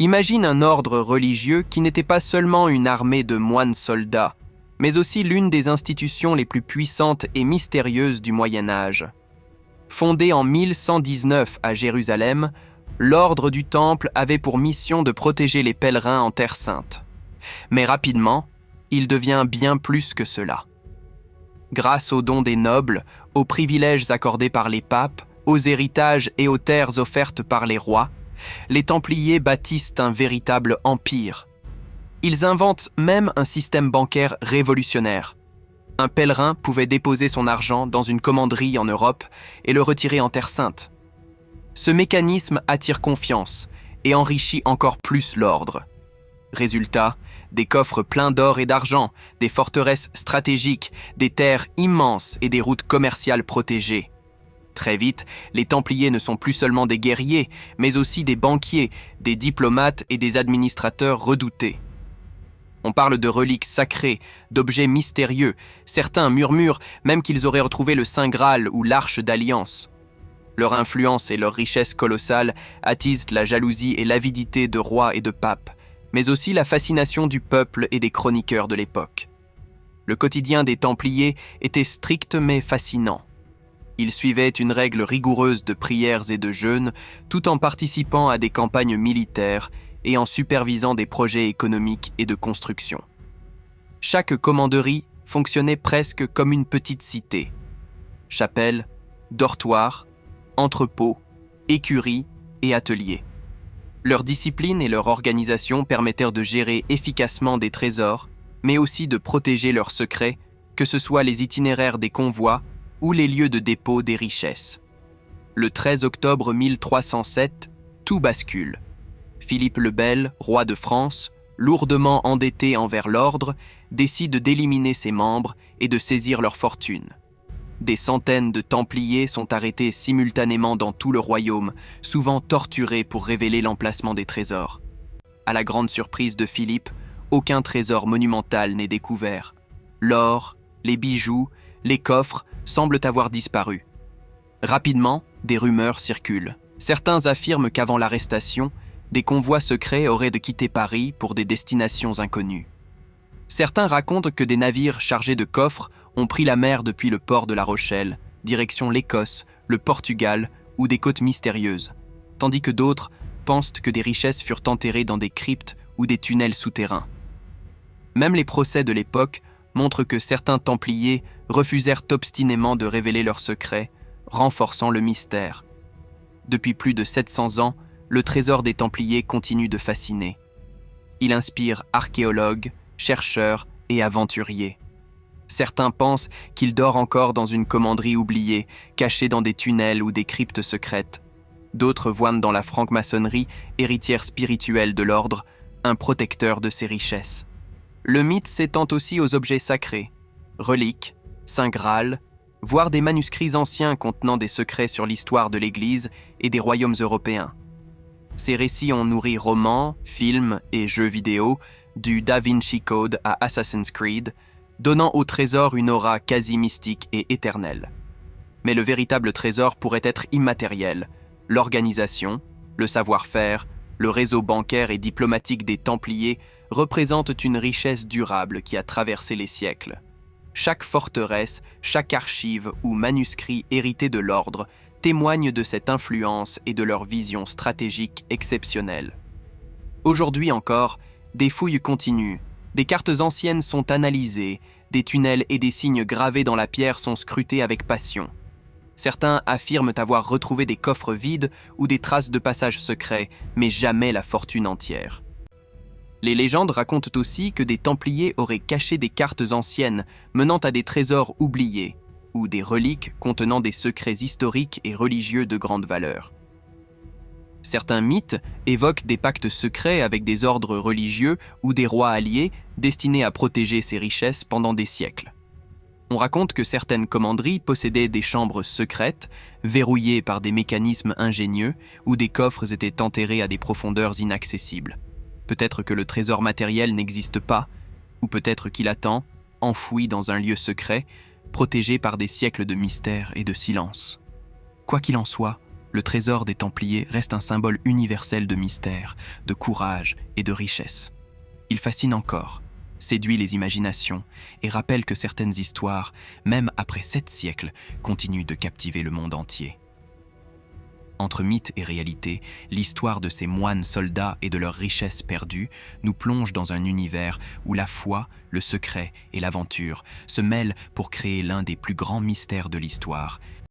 Imagine un ordre religieux qui n'était pas seulement une armée de moines soldats, mais aussi l'une des institutions les plus puissantes et mystérieuses du Moyen Âge. Fondé en 1119 à Jérusalem, l'ordre du Temple avait pour mission de protéger les pèlerins en Terre Sainte. Mais rapidement, il devient bien plus que cela. Grâce aux dons des nobles, aux privilèges accordés par les papes, aux héritages et aux terres offertes par les rois, les Templiers bâtissent un véritable empire. Ils inventent même un système bancaire révolutionnaire. Un pèlerin pouvait déposer son argent dans une commanderie en Europe et le retirer en Terre Sainte. Ce mécanisme attire confiance et enrichit encore plus l'ordre. Résultat, des coffres pleins d'or et d'argent, des forteresses stratégiques, des terres immenses et des routes commerciales protégées. Très vite, les Templiers ne sont plus seulement des guerriers, mais aussi des banquiers, des diplomates et des administrateurs redoutés. On parle de reliques sacrées, d'objets mystérieux. Certains murmurent même qu'ils auraient retrouvé le Saint Graal ou l'Arche d'Alliance. Leur influence et leur richesse colossale attisent la jalousie et l'avidité de rois et de papes, mais aussi la fascination du peuple et des chroniqueurs de l'époque. Le quotidien des Templiers était strict mais fascinant. Ils suivaient une règle rigoureuse de prières et de jeûnes, tout en participant à des campagnes militaires et en supervisant des projets économiques et de construction. Chaque commanderie fonctionnait presque comme une petite cité. Chapelle, dortoirs, entrepôts, écuries et ateliers. Leur discipline et leur organisation permettèrent de gérer efficacement des trésors, mais aussi de protéger leurs secrets, que ce soit les itinéraires des convois ou les lieux de dépôt des richesses. Le 13 octobre 1307, tout bascule. Philippe le Bel, roi de France, lourdement endetté envers l'ordre, décide d'éliminer ses membres et de saisir leur fortune. Des centaines de Templiers sont arrêtés simultanément dans tout le royaume, souvent torturés pour révéler l'emplacement des trésors. À la grande surprise de Philippe, aucun trésor monumental n'est découvert. L'or, les bijoux, les coffres semblent avoir disparu. Rapidement, des rumeurs circulent. Certains affirment qu'avant l'arrestation, des convois secrets auraient de quitter Paris pour des destinations inconnues. Certains racontent que des navires chargés de coffres ont pris la mer depuis le port de La Rochelle, direction l'Écosse, le Portugal ou des côtes mystérieuses, tandis que d'autres pensent que des richesses furent enterrées dans des cryptes ou des tunnels souterrains. Même les procès de l'époque montrent que certains Templiers refusèrent obstinément de révéler leurs secrets, renforçant le mystère. Depuis plus de 700 ans, le trésor des Templiers continue de fasciner. Il inspire archéologues, chercheurs et aventuriers. Certains pensent qu'il dort encore dans une commanderie oubliée, caché dans des tunnels ou des cryptes secrètes. D'autres voient dans la franc-maçonnerie, héritière spirituelle de l'ordre, un protecteur de ses richesses. Le mythe s'étend aussi aux objets sacrés, reliques, Saint Graal, voire des manuscrits anciens contenant des secrets sur l'histoire de l'Église et des royaumes européens. Ces récits ont nourri romans, films et jeux vidéo, du Da Vinci Code à Assassin's Creed, donnant au trésor une aura quasi mystique et éternelle. Mais le véritable trésor pourrait être immatériel. L'organisation, le savoir-faire, le réseau bancaire et diplomatique des Templiers représentent une richesse durable qui a traversé les siècles. Chaque forteresse, chaque archive ou manuscrit hérité de l'ordre témoigne de cette influence et de leur vision stratégique exceptionnelle. Aujourd'hui encore, des fouilles continuent, des cartes anciennes sont analysées, des tunnels et des signes gravés dans la pierre sont scrutés avec passion. Certains affirment avoir retrouvé des coffres vides ou des traces de passages secrets, mais jamais la fortune entière. Les légendes racontent aussi que des Templiers auraient caché des cartes anciennes menant à des trésors oubliés, ou des reliques contenant des secrets historiques et religieux de grande valeur. Certains mythes évoquent des pactes secrets avec des ordres religieux ou des rois alliés destinés à protéger ces richesses pendant des siècles. On raconte que certaines commanderies possédaient des chambres secrètes, verrouillées par des mécanismes ingénieux, où des coffres étaient enterrés à des profondeurs inaccessibles. Peut-être que le trésor matériel n'existe pas, ou peut-être qu'il attend, enfoui dans un lieu secret, protégé par des siècles de mystère et de silence. Quoi qu'il en soit, Le trésor des Templiers reste un symbole universel de mystère, de courage et de richesse. Il fascine encore, séduit les imaginations et rappelle que certaines histoires, même après 7 siècles, continuent de captiver le monde entier. Entre mythe et réalité, l'histoire de ces moines soldats et de leurs richesses perdues nous plonge dans un univers où la foi, le secret et l'aventure se mêlent pour créer l'un des plus grands mystères de l'histoire,